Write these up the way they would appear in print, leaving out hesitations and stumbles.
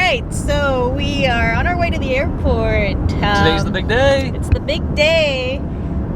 right, so we are on our way to the airport. Today's the big day. It's the big day.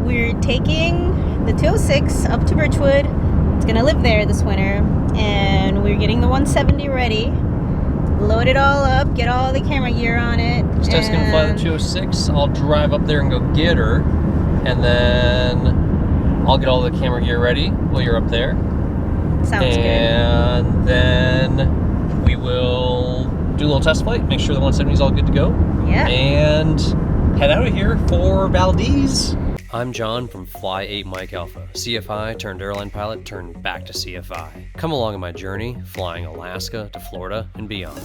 We're taking the 206 up to Birchwood. It's gonna live there this winter, and we're getting the 170 ready. Load it all up, get all the camera gear on it. Steph's gonna fly the 206. I'll drive up there and go get her, and then I'll get all the camera gear ready while you're up there. Sounds good. And then we will do a little test flight, make sure the 170 is all good to go. Yeah. And head out of here for Valdez. I'm John from Fly 8 Mike Alpha, CFI turned airline pilot turned back to CFI. Come along on my journey, flying Alaska to Florida and beyond.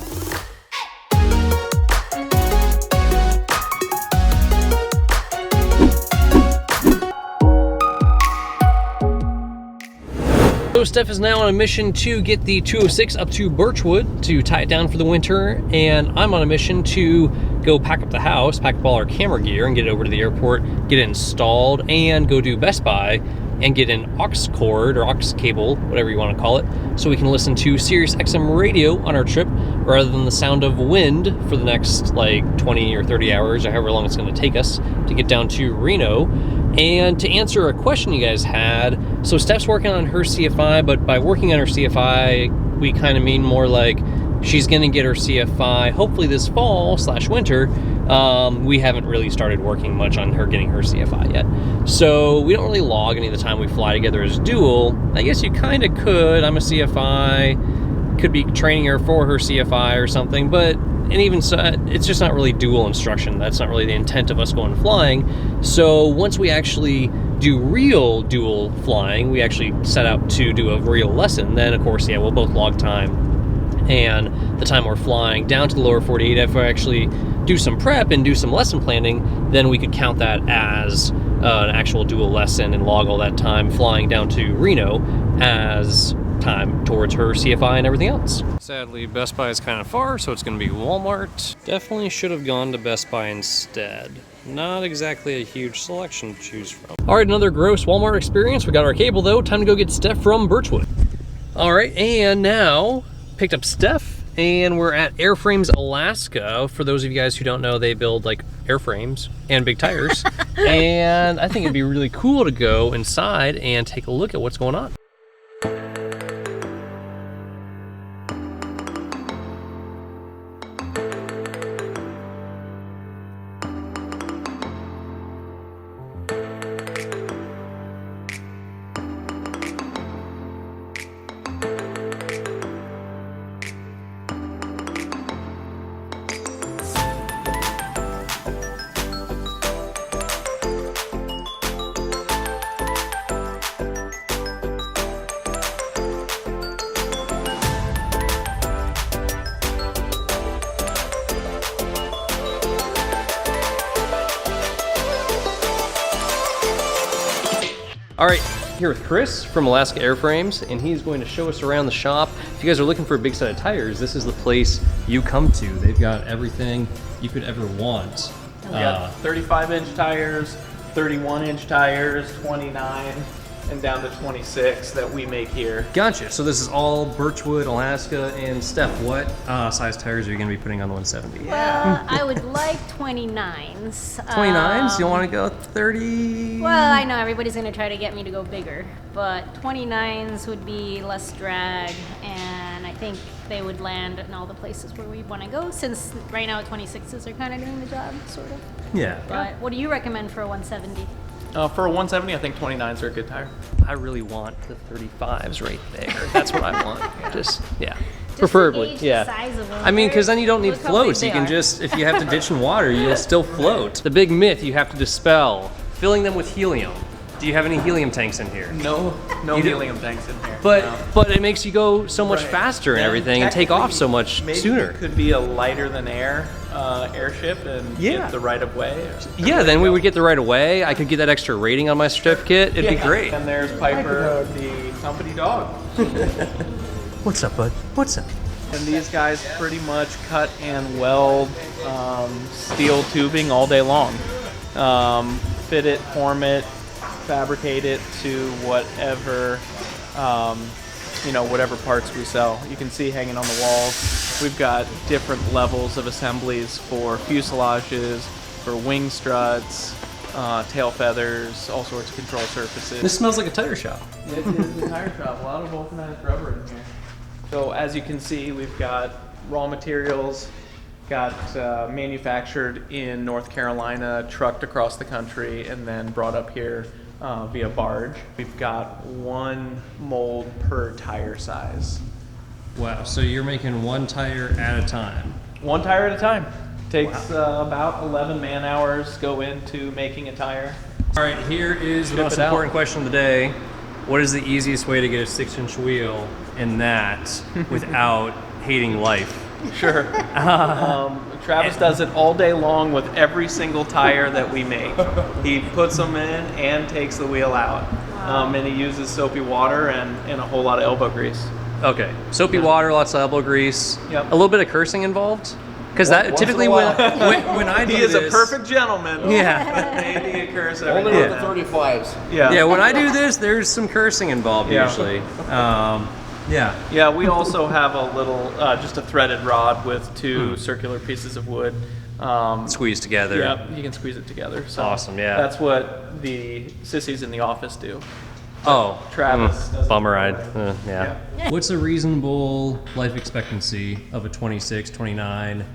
So Steph is now on a mission to get the 206 up to Birchwood to tie it down for the winter, and I'm on a mission to go pack up the house, pack up all our camera gear, and get it over to the airport, get it installed, and go do Best Buy and get an aux cord or aux cable, whatever you want to call it, so we can listen to Sirius XM radio on our trip rather than the sound of wind for the next like 20 or 30 hours or however long it's going to take us to get down to Reno. And to answer a question you guys had, so Steph's working on her CFI, but by working on her CFI, we kind of mean more like she's going to get her CFI hopefully this fall / winter. We haven't really started working much on her getting her CFI yet. So we don't really log any of the time we fly together as dual. I guess you kind of could. I'm a CFI, could be training her for her CFI or something, but and even so, it's just not really dual instruction. That's not really the intent of us going flying. So once we actually do real dual flying, we actually set out to do a real lesson, then of course, yeah, we'll both log time and the time we're flying down to the lower 48. If we actually do some prep and do some lesson planning, then we could count that as an actual dual lesson and log all that time flying down to Reno as time towards her CFI and everything else. Sadly, Best Buy is kind of far, so it's going to be Walmart. Definitely should have gone to Best Buy instead. Not exactly a huge selection to choose from. All right, another gross Walmart experience. We got our cable though. Time to go get Steph from Birchwood. All right, and now picked up Steph, and we're at Airframes, Alaska. For those of you guys who don't know, they build like airframes and big tires. And I think it'd be really cool to go inside and take a look at what's going on. All right, here with Chris from Alaska Airframes, and he's going to show us around the shop. If you guys are looking for a big set of tires, this is the place you come to. They've got everything you could ever want. We got 35-inch tires, 31-inch tires, 29, and down to 26 that we make here. Gotcha. So this is all Birchwood, Alaska, and Steph, what size tires are you going to be putting on the 170? Well, I would like 29s. 29s? You don't want to go 30? Well, I know everybody's going to try to get me to go bigger, but 29s would be less drag, and I think they would land in all the places where we want to go, since right now 26s are kind of doing the job, sort of. Yeah. But what do you recommend for a 170? For a 170, I think 29s are a good tire. I really want the 35s right there. That's what I want. Just Just preferably, to gauge yeah. the size of them. I mean, because then you don't need Look how floats. big You they can are. just, if you have to ditch in water, you'll still float. The big myth you have to dispel, filling them with helium. Do you have any helium tanks in here? No You do- helium tanks in here. But it makes you go so much Right. faster and everything and take off so much maybe sooner. It could be a lighter than air airship and Yeah. get the right of way. Yeah, then we would get the right of way. I could get that extra rating on my certificate. It'd be great. And there's Piper, the company dog. What's up, bud? What's up? And these guys pretty much cut and weld steel tubing all day long. Fit it, form it, fabricate it to whatever, whatever parts we sell. You can see hanging on the walls We've got different levels of assemblies for fuselages, for wing struts, tail feathers, all sorts of control surfaces. This smells like a tire shop. It is the tire shop. A lot of vulcanized rubber in here. So as you can see, we've got raw materials, got manufactured in North Carolina, trucked across the country, and then brought up here via barge. We've got one mold per tire size. Wow, so you're making one tire at a time. One tire at a time. Takes about 11 man hours go into making a tire. All right, here is the Ship most it out. important question of the day. What is the easiest way to get a 6-inch wheel in that without hating life? Sure. Travis does it all day long with every single tire that we make. He puts them in and takes the wheel out. And he uses soapy water and a whole lot of elbow grease. Okay, soapy water, lots of elbow grease, Yep. a little bit of cursing involved? Because that Once typically in a when I do He is this, a perfect gentleman. Yeah. Maybe a curse every Only now with and the then. 35s. Yeah, when I do this, there's some cursing involved Yeah. usually. Yeah. Yeah, we also have a little, just a threaded rod with two circular pieces of wood. Squeeze together. Yep, you can squeeze it together. So Awesome, yeah. That's what the sissies in the office do. Oh, Travis does it bummer ride. that way. Yeah. What's a reasonable life expectancy of a 26, 29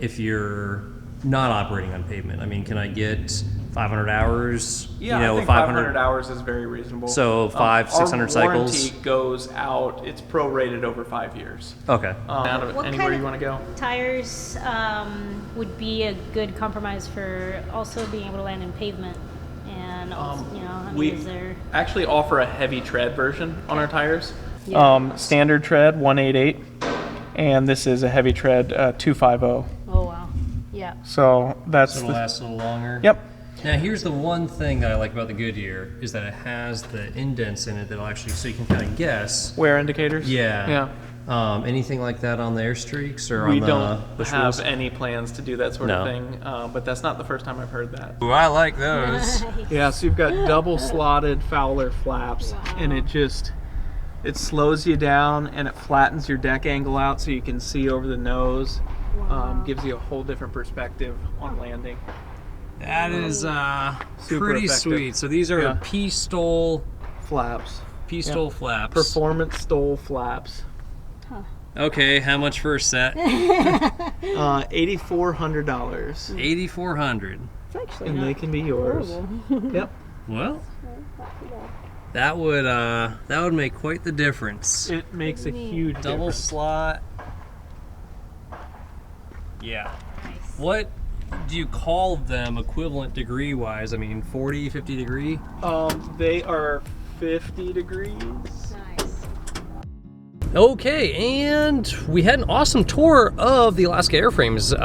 if you're not operating on pavement? I mean, can I get 500 hours? Yeah, you know, I think 500 hours is very reasonable. So 600 cycles? Our warranty goes out, it's prorated over 5 years. Okay. Out of What anywhere kind you of want to go. tires would be a good compromise for also being able to land in pavement? And also, you know, I mean, We is there... actually offer a heavy tread version on our tires. Yeah. Standard tread 188, and this is a heavy tread 250. Oh, wow. Yeah. So that's So it'll last a little longer? Yep. Now here's the one thing that I like about the Goodyear is that it has the indents in it that'll actually, so you can kind of guess. Wear indicators. Yeah. Yeah. Anything like that on the Airstreaks or We on the don't Bush have wheels? any plans to do that sort No. of thing, but that's not the first time I've heard that. Ooh, I like those. Yeah, so you've got double slotted Fowler flaps, and it slows you down and it flattens your deck angle out so you can see over the nose. Gives you a whole different perspective on landing. That is Super pretty effective. sweet. So these are Yeah. P-stole Flaps. flaps. Performance stole flaps. Okay, how much for a set? $8,400. $8,400. It's actually And not they can be yours. horrible. Yep. Well, that would make quite the difference. It makes a huge Double difference. slot. Yeah. Nice. What do you call them equivalent degree wise? I mean, 40, 50 degree? They are 50 degrees. Nice. Okay, and we had an awesome tour of the Alaska Airframes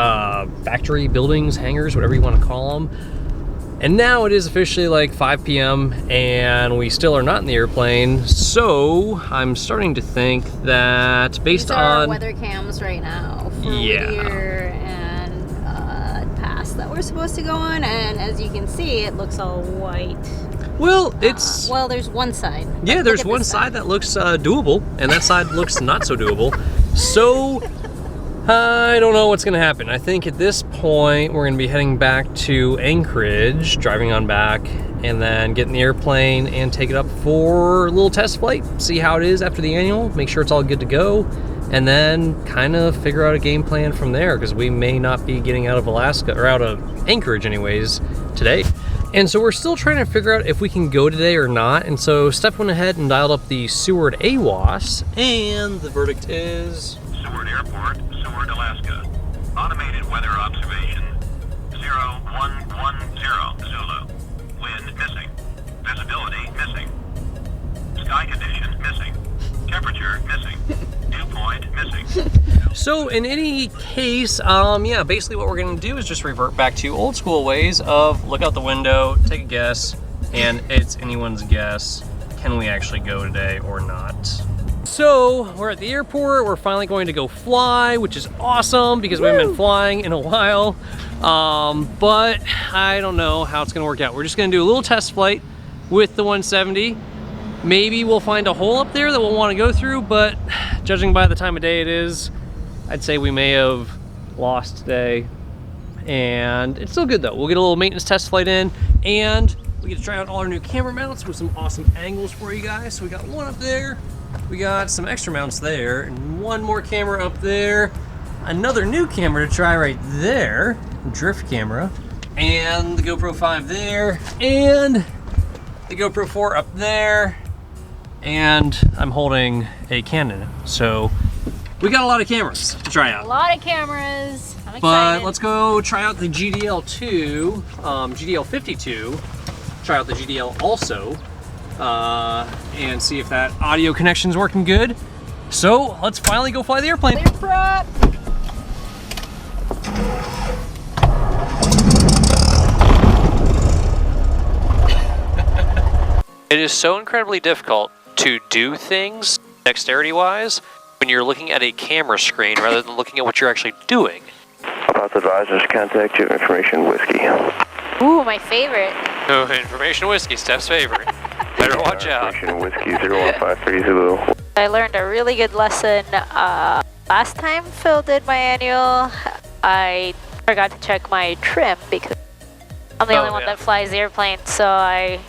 factory, buildings, hangars, whatever you want to call them. And now it is officially like 5 p.m. and we still are not in the airplane. So I'm starting to think that based These are on weather cams right now for Yeah. Whittier and pass that we're supposed to go on, and as you can see, it looks all white. well, it's Well, there's one side. yeah, Look there's at one this side that looks doable, and that side looks not so doable. So I don't know what's going to happen. I think at this point we're going to be heading back to Anchorage, driving on back, and then get in the airplane and take it up for a little test flight, see how it is after the annual, make sure it's all good to go, and then kind of figure out a game plan from there, because we may not be getting out of Alaska, or out of Anchorage anyways, today. And so we're still trying to figure out if we can go today or not, and so Steph went ahead and dialed up the Seward AWAS, and the verdict is... Seward Airport, Seward, Alaska. Automated weather observation 0110 Zulu. Wind missing. Visibility missing. Sky condition missing. Temperature missing. Dew point missing. So in any case, yeah, basically what we're gonna do is just revert back to old school ways of look out the window, take a guess, and it's anyone's guess, can we actually go today or not? So we're at the airport, we're finally going to go fly, which is awesome because we haven't been flying in a while. But I don't know how it's gonna work out. We're just gonna do a little test flight with the 170. Maybe we'll find a hole up there that we'll wanna go through, but judging by the time of day it is, I'd say we may have lost today. And it's still good though. We'll get a little maintenance test flight in, and we get to try out all our new camera mounts with some awesome angles for you guys. So we got one up there, we got some extra mounts there, and one more camera up there. Another new camera to try right there, drift camera, and the GoPro 5 there, and the GoPro 4 up there, and I'm holding a Canon. So we got a lot of cameras to try out. A lot of cameras. I'm excited. But let's go try out the GDL2, GDL52, try out the GDL also, and see if that audio connection's working good. So let's finally go fly the airplane. Clear prop. It is so incredibly difficult to do things dexterity-wise when you're looking at a camera screen rather than looking at what you're actually doing. About advisors, contact you, information whiskey. Ooh, my favorite. Oh, information whiskey, Steph's favorite. Better watch out. Information whiskey 0153 Zulu. I learned a really good lesson last time Phil did my annual. I forgot to check my trim because I'm the only one that flies the airplane, so I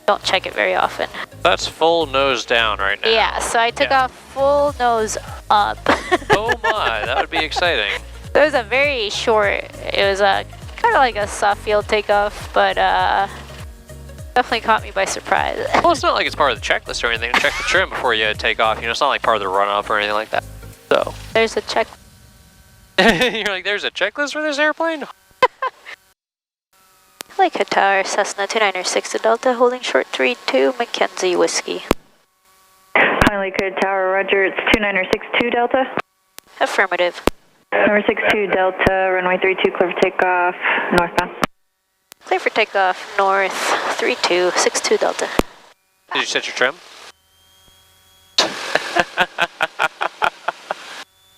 don't check it very often. That's full nose down right now. Yeah, so I took off full nose up. Oh my, that would be exciting. It was a very short, it was a kind of like a soft field takeoff, but definitely caught me by surprise. Well, it's not like it's part of the checklist or anything. Check the trim before you take off. You know, it's not like part of the run-up or anything like that. So. There's a check. You're like, there's a checklist for this airplane? Like a tower, Cessna 296 to Delta, holding short 32, Mackenzie Whiskey. Finally, Code Tower, roger, it's 2962 Delta. Affirmative. Number 62 Delta, runway 32, clear for takeoff, northbound. Clear for takeoff, north, 3262 Delta. Did you set your trim?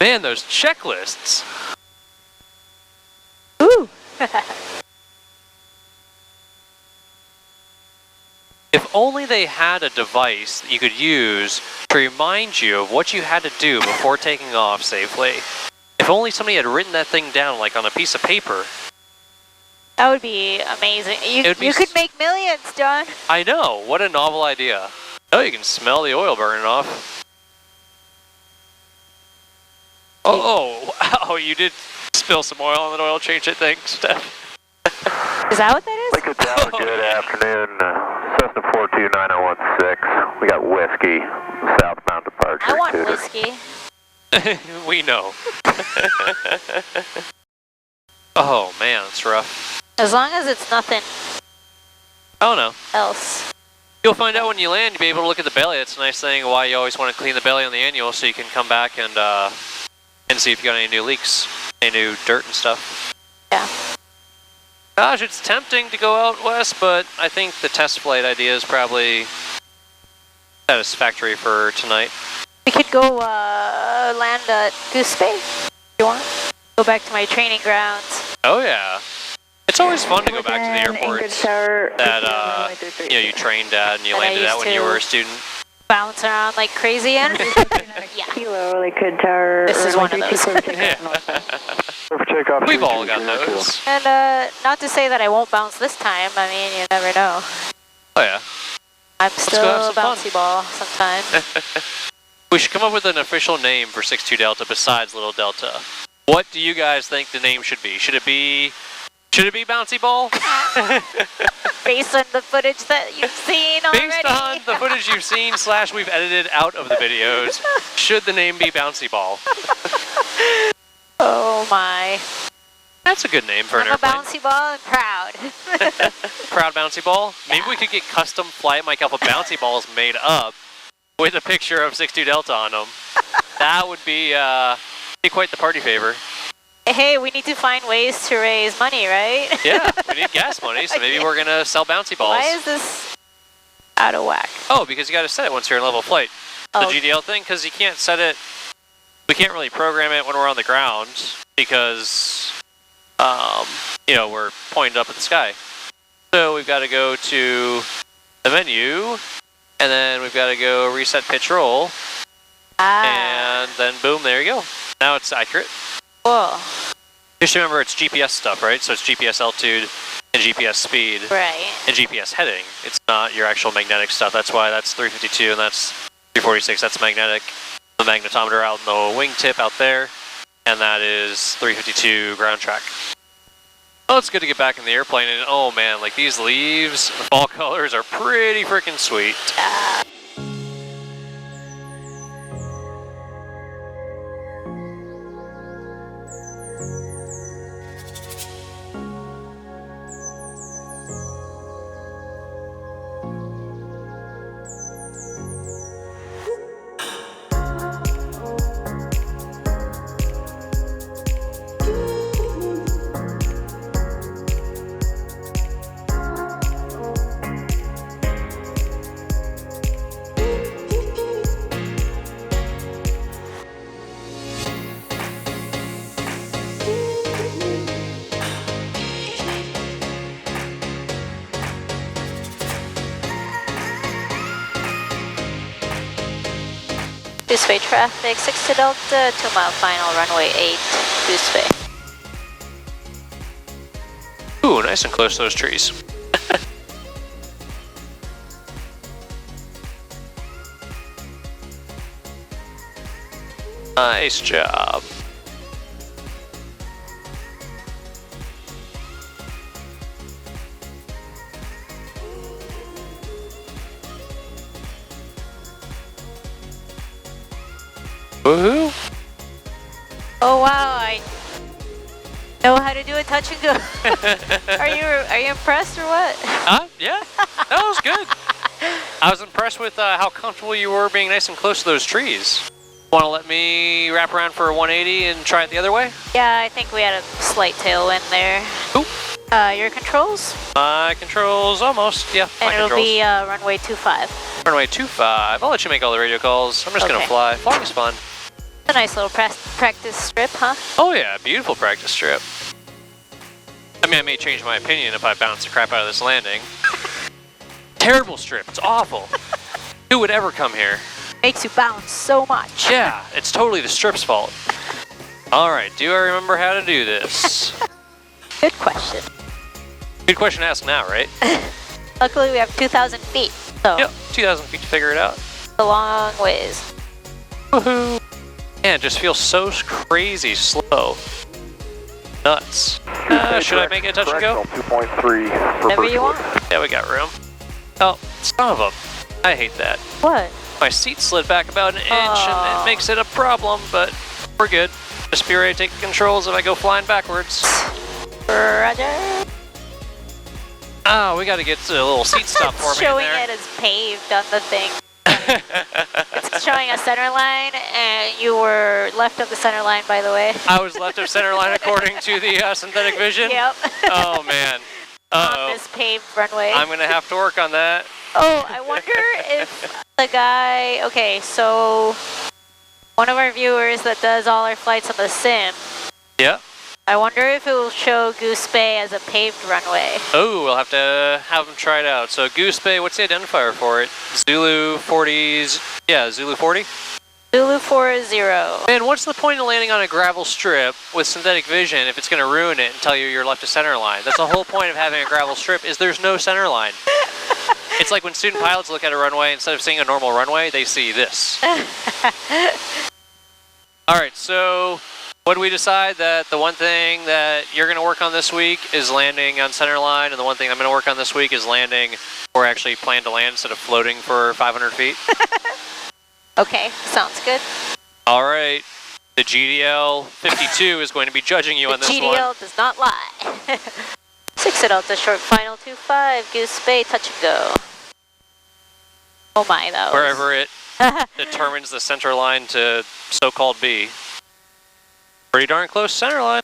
Man, those checklists. Ooh! If only they had a device that you could use to remind you of what you had to do before taking off safely. If only somebody had written that thing down like on a piece of paper. That would be amazing. You could make millions, John. I know, what a novel idea. Oh, you can smell the oil burning off. Oh, you did spill some oil on that oil change, I think, Steph. Is that what that is? Liquid Tower, good afternoon. Cessna 42916. We got whiskey, southbound departure. I want to the- whiskey. We know. Oh man, it's rough. As long as it's nothing Oh no. else. You'll find out when you land, you'll be able to look at the belly. That's a nice thing why you always want to clean the belly on the annual so you can come back and see if you got any new leaks, any new dirt and stuff. Yeah. Gosh, it's tempting to go out west, but I think the test flight idea is probably satisfactory for tonight. We could go land at Goose Bay if you want. Go back to my training grounds. Oh yeah. It's always fun to go back to the Within Anchorage airports Tower, that runway 33. you trained at and you That I landed at used when you to. were a student. Bounce around like crazy and yeah. Kilo, Liquid Tower, This is runway one of 32, those. clear for takeoff, northbound. Clear for takeoff. We've all 32, got 02. those. And not to say that I won't bounce this time. I mean, you never know. Oh yeah. I'm go still have a some fun. bouncy ball sometimes. We should come up with an official name for 62 Delta besides Little Delta. What do you guys think the name should be? Should it be Bouncy Ball? Based on the footage that you've seen already. Based on the footage you've seen / we've edited out of the videos, should the name be Bouncy Ball? Oh my. That's a good name for an I'm a airplane. bouncy ball and proud. Proud Bouncy Ball? Maybe we could get custom Flight Mike Alpha Bouncy Balls made up with a picture of 62 Delta on them. That would be quite the party favor. Hey, we need to find ways to raise money, right? Yeah, we need gas money, so maybe we're gonna sell bouncy balls. Why is this out of whack? Oh, because you gotta set it once you're in level flight. The Oh. GDL thing, because you can't set it, we can't really program it when we're on the ground because, we're pointed up at the sky. So we've got to go to the menu, and then we've got to go reset pitch roll, and then boom, there you go. Now it's accurate. Whoa. Just remember it's GPS stuff, right? So it's GPS altitude and GPS speed Right. and GPS heading. It's not your actual magnetic stuff. That's why that's 352 and that's 346. That's magnetic. The magnetometer out in the wingtip out there. And that is 352 ground track. Oh, it's good to get back in the airplane. And oh man, like these leaves, the fall colors are pretty freaking sweet. Goose Bay traffic, 6 to Delta, 2 mile final, runway 8, Goose Bay. Ooh, nice and close to those trees. Nice job. Woohoo! Oh wow, I know how to do a touch and go. Are you impressed or what? Yeah, that was good. I was impressed with how comfortable you were being nice and close to those trees. Want to let me wrap around for a 180 and try it the other way? Yeah, I think we had a slight tailwind there. Ooh. Your controls? My controls, almost, yeah, And my it'll controls. be runway 25. Runway 25. I'll let you make all the radio calls. I'm just gonna Okay. fly. Flying is fun. A nice little practice strip, huh? Oh yeah, beautiful practice trip. I mean, I may change my opinion if I bounce the crap out of this landing. Terrible strip, it's awful. Who would ever come here? Makes you bounce so much. Yeah, it's totally the strip's fault. All right, do I remember how to do this? Good question. Good question to ask now, right? Luckily, we have 2,000 feet, so Yep, 2,000 feet to figure it out. it's a long ways. Woohoo! Man, it just feels so crazy slow. Nuts. Should I make it a touch and go? 2.3 for Whatever you want. Yeah, we got room. Oh, son of a... I hate that. What? My seat slid back about an inch and it makes it a problem, but we're good. Just be ready to take the controls if I go flying backwards. Roger. Oh, we gotta get a little seat stop for me in Showing there. it as paved on the thing. It's showing a center line, and you were left of the center line, by the way. I was left of center line according to the synthetic vision? Yep. Oh, man. On Uh-oh. this paved runway. I'm gonna have to work on that. Oh, I wonder if the guy... Okay, so one of our viewers that does all our flights on the sim, Yeah. I wonder if it will show Goose Bay as a paved runway. Oh, we'll have to have them try it out. So Goose Bay, what's the identifier for it? Zulu 40s, yeah, Zulu 40? Zulu 40. Man, what's the point of landing on a gravel strip with synthetic vision if it's going to ruin it and tell you you're left of center line? That's the whole point of having a gravel strip is there's no center line. It's like when student pilots look at a runway, instead of seeing a normal runway, they see this. All right, so what did we decide? That the one thing that you're going to work on this week is landing on center line, and the one thing I'm going to work on this week is landing or actually plan to land instead of floating for 500 feet? Okay, sounds good. All right. The GDL 52 is going to be judging you on this one. GDL does not lie. 6 at Delta, short final 25, Goose Bay, touch and go. Oh my, that was... Wherever it determines the center line to so-called B. Pretty darn close center line.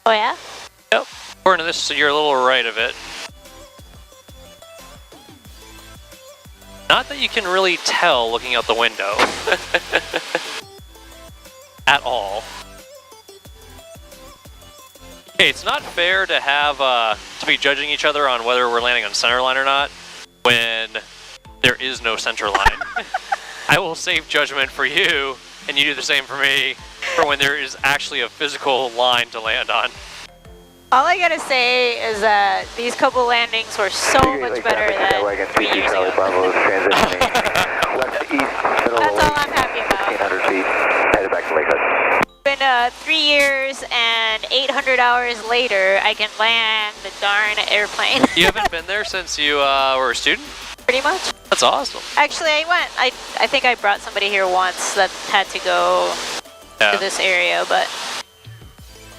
Oh yeah? Yep. According to this, you're a little right of it. Not that you can really tell looking out the window. At all. Okay, it's not fair to have, to be judging each other on whether we're landing on center line or not when there is no center line. I will save judgment for you, and you do the same for me. for when there is actually a physical line to land on. All I gotta say is that these couple landings were so much better than 3 years ago. That's all I'm happy about. 1,500 feet, headed back to Lakewood. Been 3 years and 800 hours later, I can land the darn airplane. You haven't been there since you were a student? Pretty much. That's awesome. Actually, I think I brought somebody here once that had to go to this area, but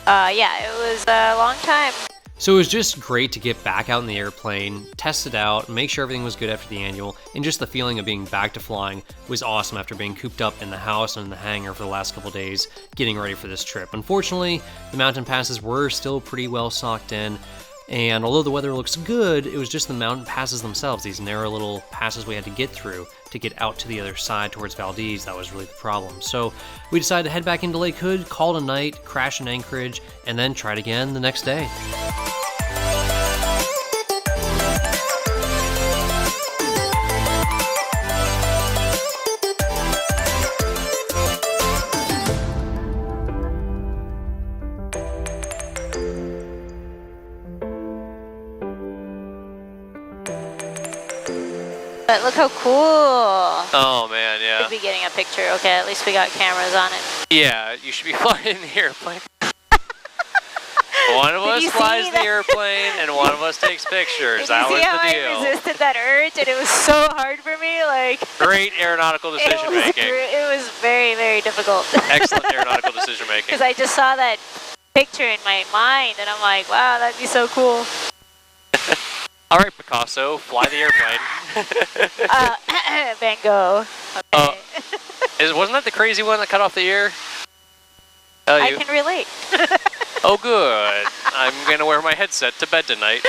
yeah, it was a long time. So it was just great to get back out in the airplane, test it out, make sure everything was good after the annual, and just the feeling of being back to flying was awesome after being cooped up in the house and in the hangar for the last couple days, getting ready for this trip. Unfortunately, the mountain passes were still pretty well socked in, and although the weather looks good, it was just the mountain passes themselves, these narrow little passes we had to get through to get out to the other side towards Valdez. That was really the problem. So we decided to head back into Lake Hood, call it a night, crash in Anchorage, and then try it again the next day. But look how cool. Oh man, yeah. Should be getting a picture. Okay, at least we got cameras on it. Yeah, you should be flying in the airplane. One of us you flies see the that? airplane and one of us takes pictures. Did you That was see how the I deal. resisted that urge, and it was so hard for me. Like Great aeronautical decision making. It was very, very difficult. Excellent aeronautical decision making. Because I just saw that picture in my mind, and I'm like, wow, that'd be so cool. All right, Picasso, fly the airplane. Van Gogh. Okay. Wasn't that the crazy one that cut off the ear? I can relate. Oh, good. I'm gonna wear my headset to bed tonight.